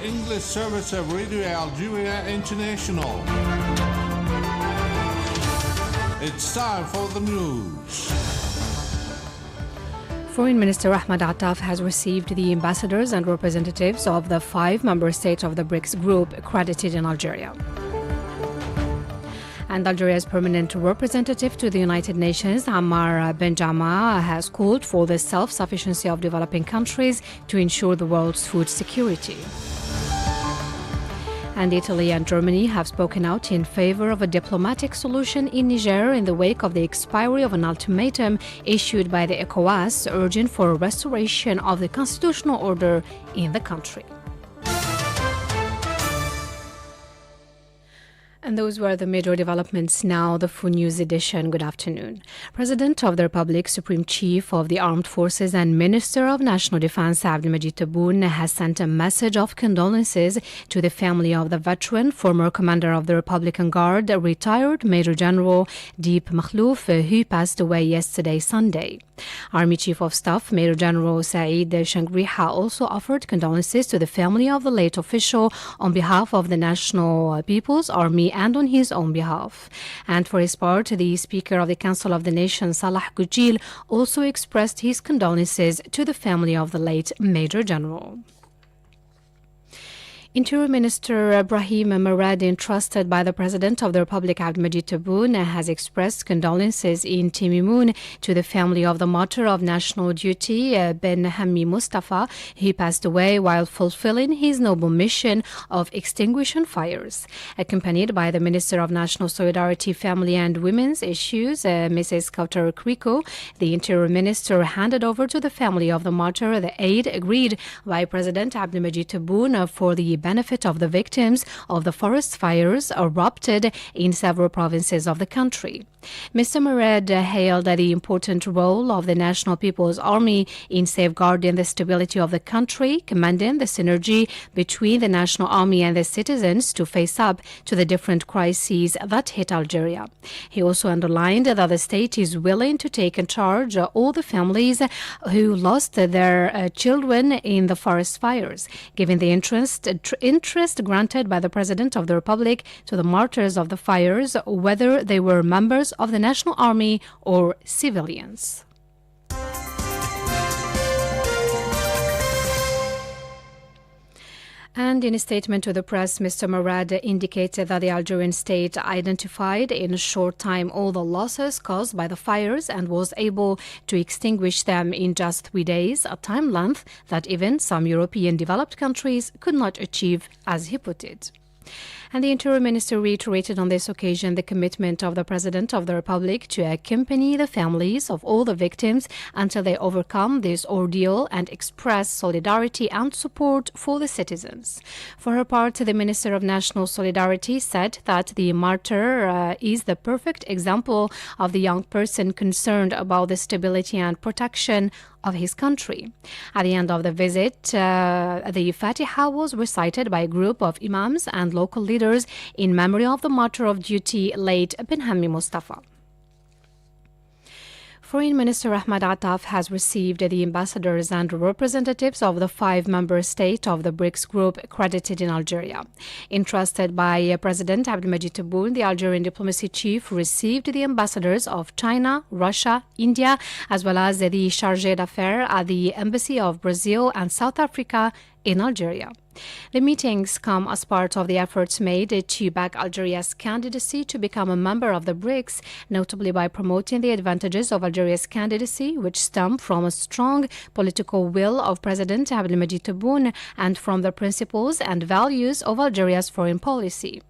English service of Radio Algeria International. It's time for the news. Foreign Minister Ahmed Attaf has received the ambassadors and representatives of the 5 member states of the BRICS group accredited in Algeria. And Algeria's permanent representative to the United Nations, Ammar Benjama, has called for the self-sufficiency of developing countries to ensure the world's food security. And Italy and Germany have spoken out in favor of a diplomatic solution in Niger in the wake of the expiry of an ultimatum issued by the ECOWAS urging for a restoration of the constitutional order in the country. And those were the major developments. Now, the Full News edition. Good afternoon. President of the Republic, Supreme Chief of the Armed Forces and Minister of National Defense, Abdelmajid Tebboune, has sent a message of condolences to the family of the veteran, former commander of the Republican Guard, retired Major General Deep Makhlouf, who passed away yesterday, Sunday. Army Chief of Staff Major General Saeed Shangriha also offered condolences to the family of the late official on behalf of the National People's Army and on his own behalf. And for his part, the Speaker of the Council of the Nation, Salah Gujil, also expressed his condolences to the family of the late Major General. Interior Minister Brahim Merad, entrusted by the President of the Republic, Abdelmajid Tebboune, has expressed condolences in Timimoun to the family of the martyr of national duty, Ben Hammi Mustafa, who passed away while fulfilling his noble mission of extinguishing fires. Accompanied by the Minister of National Solidarity, Family and Women's Issues, Mrs. Kautar Kriko, the Interior Minister handed over to the family of the martyr the aid agreed by President Abdelmajid Tebboune for the benefit of the victims of the forest fires erupted in several provinces of the country. Mr. Merad hailed the important role of the National People's Army in safeguarding the stability of the country, commending the synergy between the National Army and the citizens to face up to the different crises that hit Algeria. He also underlined that the state is willing to take in charge all the families who lost their children in the forest fires, giving the interest granted by the President of the Republic to the martyrs of the fires, whether they were members of the National Army or civilians. And in a statement to the press, Mr. Merad indicated that the Algerian state identified in a short time all the losses caused by the fires and was able to extinguish them in just 3 days, a time length that even some European developed countries could not achieve, as he put it. And the Interior Minister reiterated on this occasion the commitment of the President of the Republic to accompany the families of all the victims until they overcome this ordeal and express solidarity and support for the citizens. For her part, the Minister of National Solidarity said that the martyr is the perfect example of the young person concerned about the stability and protection of his country. At the end of the visit, the Fatiha was recited by a group of imams and local leaders in memory of the martyr of duty, late Ben Hammi Mustafa. Foreign Minister Ahmed Attaf has received the ambassadors and representatives of the 5 member states of the BRICS group accredited in Algeria. Entrusted by President Abdelmajid Tebboune, the Algerian diplomacy chief received the ambassadors of China, Russia, India, as well as the chargé d'affaires at the Embassy of Brazil and South Africa in Algeria. The meetings come as part of the efforts made to back Algeria's candidacy to become a member of the BRICS, notably by promoting the advantages of Algeria's candidacy, which stem from a strong political will of President Abdelmajid Tebboune and from the principles and values of Algeria's foreign policy.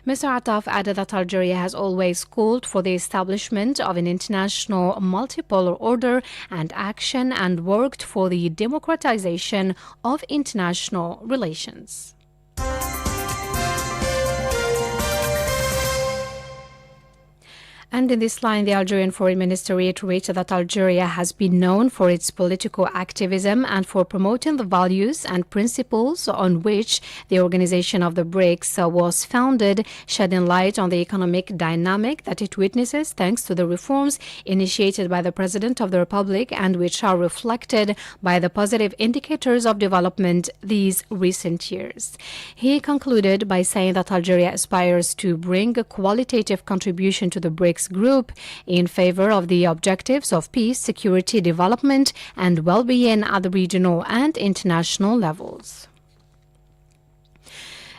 Mr. Attaf added that Algeria has always called for the establishment of an international multipolar order and action and worked for the democratization of international relations. And in this line, the Algerian Foreign Minister reiterated that Algeria has been known for its political activism and for promoting the values and principles on which the organization of the BRICS was founded, shedding light on the economic dynamic that it witnesses thanks to the reforms initiated by the President of the Republic and which are reflected by the positive indicators of development these recent years. He concluded by saying that Algeria aspires to bring a qualitative contribution to the BRICS group in favor of the objectives of peace, security, development, and well-being at the regional and international levels.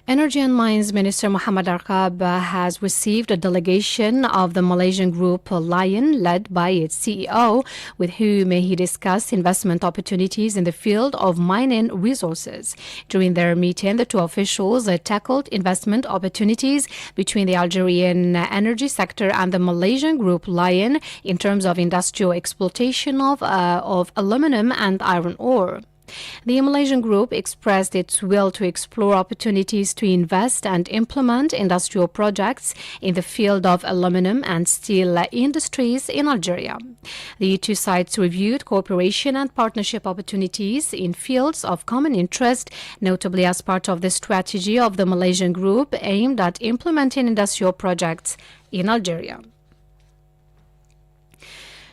Energy and Mines Minister Mohamed Arkab has received a delegation of the Malaysian group Lion, led by its CEO, with whom he discussed investment opportunities in the field of mining resources. During their meeting, the two officials tackled investment opportunities between the Algerian energy sector and the Malaysian group Lion in terms of industrial exploitation of aluminum and iron ore. The Malaysian group expressed its will to explore opportunities to invest and implement industrial projects in the field of aluminum and steel industries in Algeria. The two sides reviewed cooperation and partnership opportunities in fields of common interest, notably as part of the strategy of the Malaysian group aimed at implementing industrial projects in Algeria.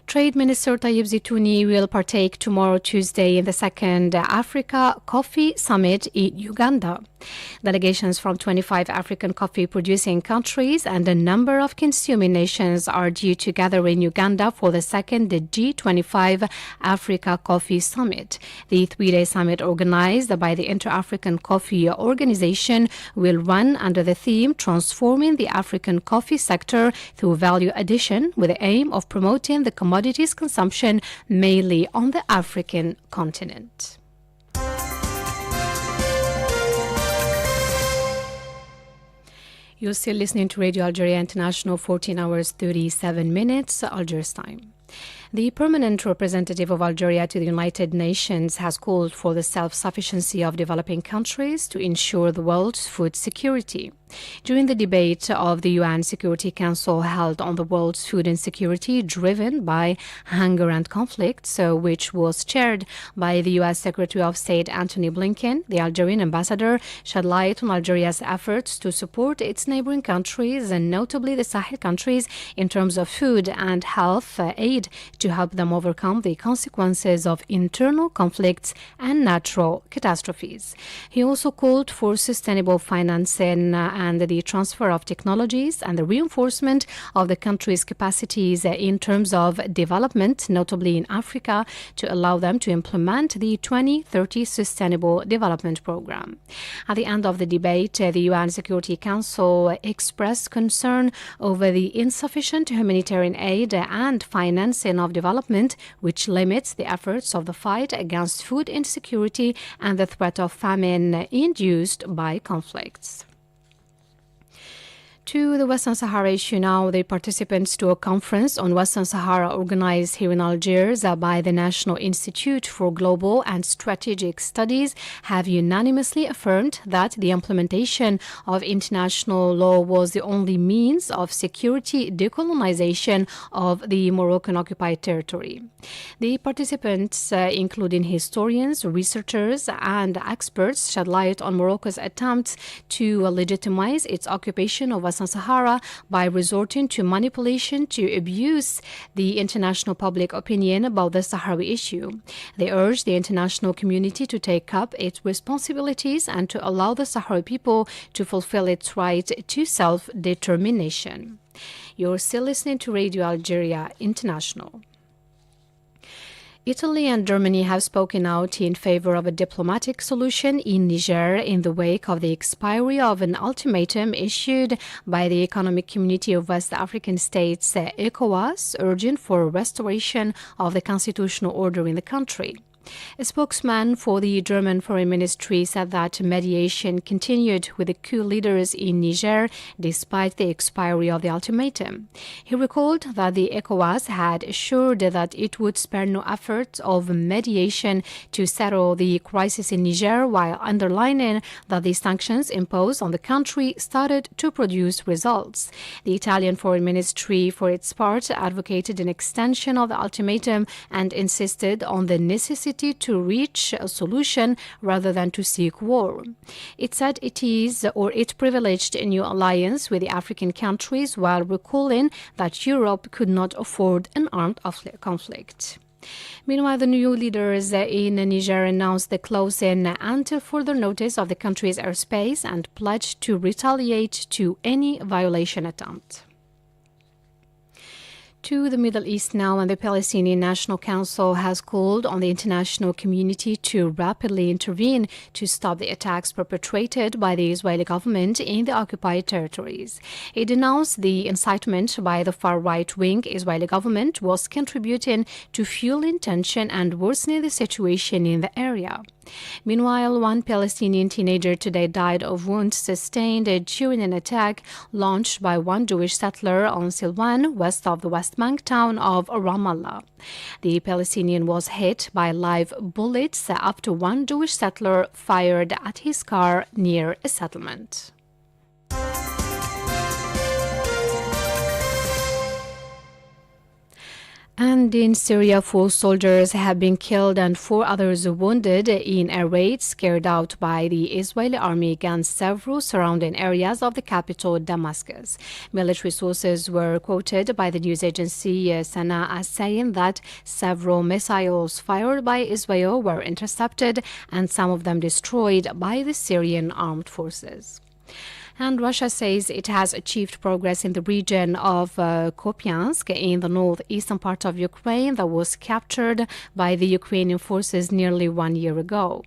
Trade Minister Tayyip Zitouni will partake tomorrow, Tuesday, in the second Africa Coffee Summit in Uganda. Delegations from 25 African coffee-producing countries and a number of consuming nations are due to gather in Uganda for the second G25 Africa Coffee Summit. The three-day summit, organized by the Inter-African Coffee Organization, will run under the theme Transforming the African Coffee Sector Through Value Addition, with the aim of promoting the commodities consumption mainly on the African continent. You're still listening to Radio Algeria International, 14 hours 37 minutes, Algiers time. The permanent representative of Algeria to the United Nations has called for the self-sufficiency of developing countries to ensure the world's food security. During the debate of the UN Security Council held on the world's food insecurity driven by hunger and conflict, which was chaired by the U.S. Secretary of State Antony Blinken, the Algerian ambassador shed light on Algeria's efforts to support its neighboring countries, and notably the Sahel countries, in terms of food and health aid to help them overcome the consequences of internal conflicts and natural catastrophes. He also called for sustainable financing and the transfer of technologies and the reinforcement of the country's capacities in terms of development, notably in Africa, to allow them to implement the 2030 Sustainable Development Programme. At the end of the debate, the UN Security Council expressed concern over the insufficient humanitarian aid and financing of development, which limits the efforts of the fight against food insecurity and the threat of famine induced by conflicts. To the Western Sahara issue now, the participants to a conference on Western Sahara organized here in Algiers by the National Institute for Global and Strategic Studies have unanimously affirmed that the implementation of international law was the only means of security decolonization of the Moroccan-occupied territory. The participants, including historians, researchers, and experts, shed light on Morocco's attempts to legitimize its occupation of Western Sahara by resorting to manipulation to abuse the international public opinion about the Sahrawi issue. They urge the international community to take up its responsibilities and to allow the Sahrawi people to fulfill its right to self-determination. You're still listening to Radio Algeria International. Italy and Germany have spoken out in favor of a diplomatic solution in Niger in the wake of the expiry of an ultimatum issued by the Economic Community of West African States, ECOWAS, urging for a restoration of the constitutional order in the country. A spokesman for the German Foreign Ministry said that mediation continued with the coup leaders in Niger despite the expiry of the ultimatum. He recalled that the ECOWAS had assured that it would spare no effort of mediation to settle the crisis in Niger, while underlining that the sanctions imposed on the country started to produce results. The Italian Foreign Ministry, for its part, advocated an extension of the ultimatum and insisted on the necessity to reach a solution rather than to seek war. It said it privileged a new alliance with the African countries while recalling that Europe could not afford an armed conflict. Meanwhile, the new leaders in Niger announced the closing until further notice of the country's airspace and pledged to retaliate to any violation attempt. To the Middle East now, and the Palestinian National Council has called on the international community to rapidly intervene to stop the attacks perpetrated by the Israeli government in the occupied territories. It denounced the incitement by the far-right-wing Israeli government was contributing to fueling tension and worsening the situation in the area. Meanwhile, one Palestinian teenager today died of wounds sustained during an attack launched by one Jewish settler on Silwan, west of the West Bank town of Ramallah. The Palestinian was hit by live bullets after one Jewish settler fired at his car near a settlement. And in Syria, 4 soldiers have been killed and 4 others wounded in a raid carried out by the Israeli army against several surrounding areas of the capital, Damascus. Military sources were quoted by the news agency Sana as saying that several missiles fired by Israel were intercepted and some of them destroyed by the Syrian armed forces. And Russia says it has achieved progress in the region of Kupiansk in the northeastern part of Ukraine that was captured by the Ukrainian forces nearly 1 year ago.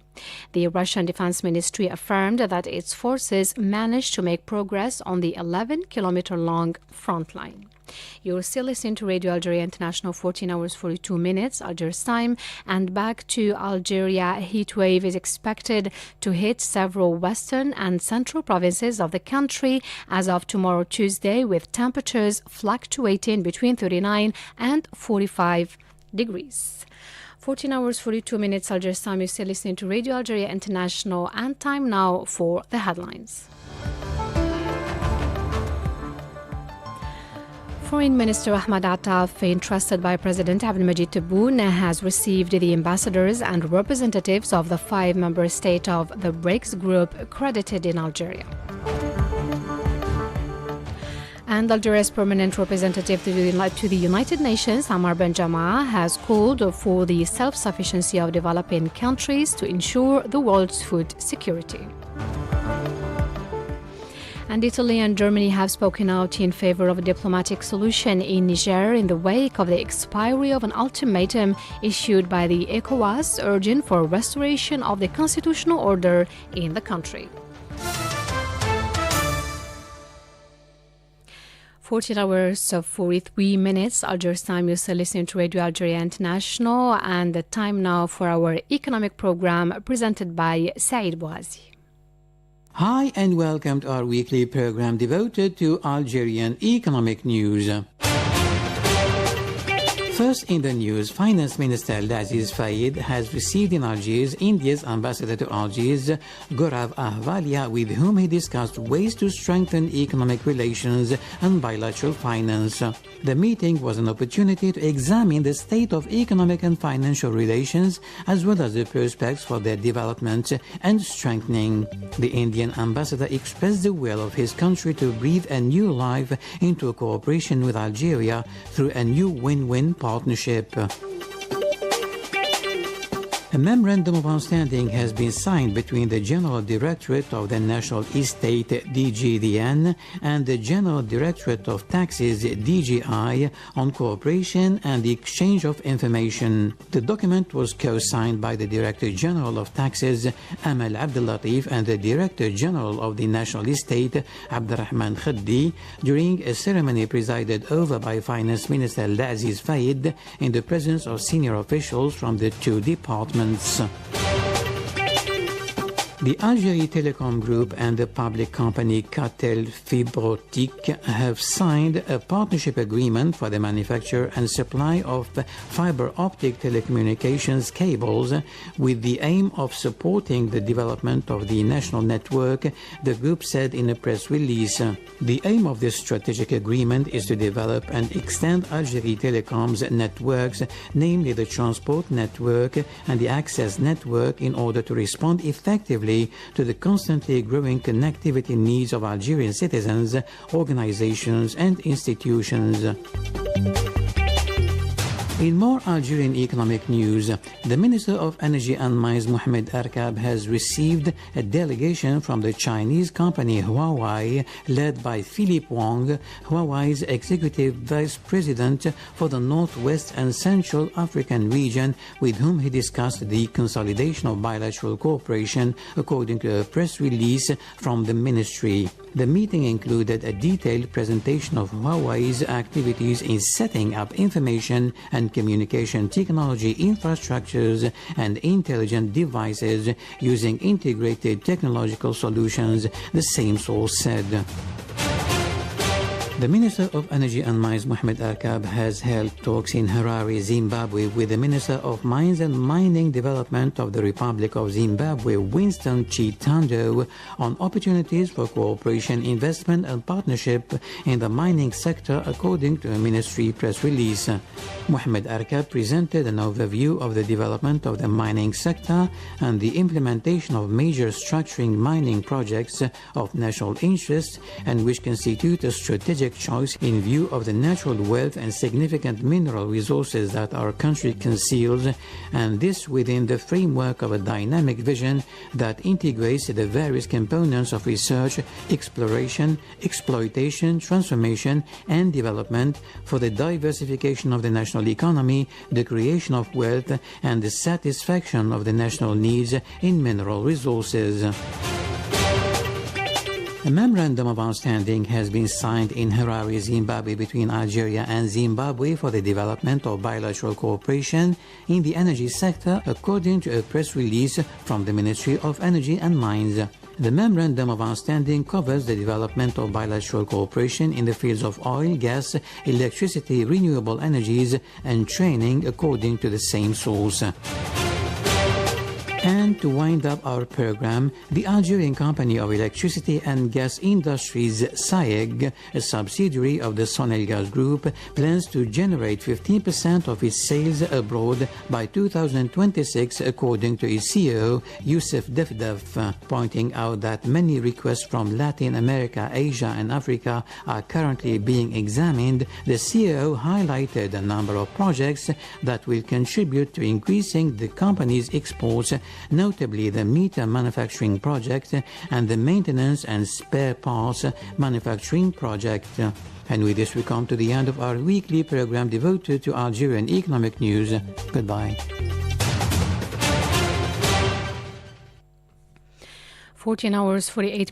The Russian Defense Ministry affirmed that its forces managed to make progress on the 11-kilometer-long front line. You're still listening to Radio Algeria International, 14 hours 42 minutes, Algiers time. And back to Algeria, a heat wave is expected to hit several western and central provinces of the country as of tomorrow, Tuesday, with temperatures fluctuating between 39 and 45 degrees. 14 hours 42 minutes, Algiers time. You're still listening to Radio Algeria International, and time now for the headlines. Foreign Minister Ahmed Attaf, entrusted by President Abdelmadjid Tebboune, has received the ambassadors and representatives of the 5 member states of the BRICS group accredited in Algeria. And Algeria's permanent representative to the United Nations, Amar Benjama, has called for the self-sufficiency of developing countries to ensure the world's food security. And Italy and Germany have spoken out in favor of a diplomatic solution in Niger in the wake of the expiry of an ultimatum issued by the ECOWAS urging for restoration of the constitutional order in the country. 14 hours of 43 minutes, Algiers time. You're still listening to Radio Algeria International, and the time now for our economic program presented by Said Bouazi. Hi and welcome to our weekly program devoted to Algerian economic news. First in the news, Finance Minister Abdelaziz Fayed has received in Algiers India's ambassador to Algiers, Gaurav Ahvalia, with whom he discussed ways to strengthen economic relations and bilateral finance. The meeting was an opportunity to examine the state of economic and financial relations as well as the prospects for their development and strengthening. The Indian ambassador expressed the will of his country to breathe a new life into cooperation with Algeria through a new win-win partnership. A memorandum of understanding has been signed between the General Directorate of the National Estate DGDN and the General Directorate of Taxes DGI on cooperation and the exchange of information. The document was co-signed by the Director General of Taxes Amal Abdellatif and the Director General of the National Estate Abderrahman Khaddi during a ceremony presided over by Finance Minister Abdelaziz Fayed in the presence of senior officials from the 2 departments. investments. The Algerie Telecom Group and the public company Catel Fibrotique have signed a partnership agreement for the manufacture and supply of fiber optic telecommunications cables with the aim of supporting the development of the national network, the group said in a press release. The aim of this strategic agreement is to develop and extend Algerie Telecom's networks, namely the transport network and the access network, in order to respond effectively to the constantly growing connectivity needs of Algerian citizens, organizations and institutions. In more Algerian economic news, the Minister of Energy and Mines, Mohamed Arkab, has received a delegation from the Chinese company Huawei, led by Philippe Wang, Huawei's Executive Vice President for the Northwest and Central African region, with whom he discussed the consolidation of bilateral cooperation, according to a press release from the ministry. The meeting included a detailed presentation of Huawei's activities in setting up information and communication technology infrastructures and intelligent devices using integrated technological solutions, the same source said. The Minister of Energy and Mines, Mohamed Arkab, has held talks in Harare, Zimbabwe, with the Minister of Mines and Mining Development of the Republic of Zimbabwe, Winston Chitando, on opportunities for cooperation, investment and partnership in the mining sector, according to a ministry press release. Mohamed Arkab presented an overview of the development of the mining sector and the implementation of major structuring mining projects of national interest, and which constitute a strategic choice in view of the natural wealth and significant mineral resources that our country conceals, and this within the framework of a dynamic vision that integrates the various components of research, exploration, exploitation, transformation and development for the diversification of the national economy, the creation of wealth and the satisfaction of the national needs in mineral resources. A memorandum of understanding has been signed in Harare, Zimbabwe, between Algeria and Zimbabwe for the development of bilateral cooperation in the energy sector, according to a press release from the Ministry of Energy and Mines. The memorandum of understanding covers the development of bilateral cooperation in the fields of oil, gas, electricity, renewable energies, and training, according to the same source. And to wind up our program, the Algerian Company of Electricity and Gas Industries, SAEG, a subsidiary of the Sonelgaz Group, plans to generate 15% of its sales abroad by 2026, according to its CEO, Youssef Defdef, pointing out that many requests from Latin America, Asia and Africa are currently being examined. The CEO highlighted a number of projects that will contribute to increasing the company's exports, notably the meter manufacturing project and the maintenance and spare parts manufacturing project. And with this we come to the end of our weekly program devoted to Algerian economic news. Goodbye. 14 hours, 48 minutes.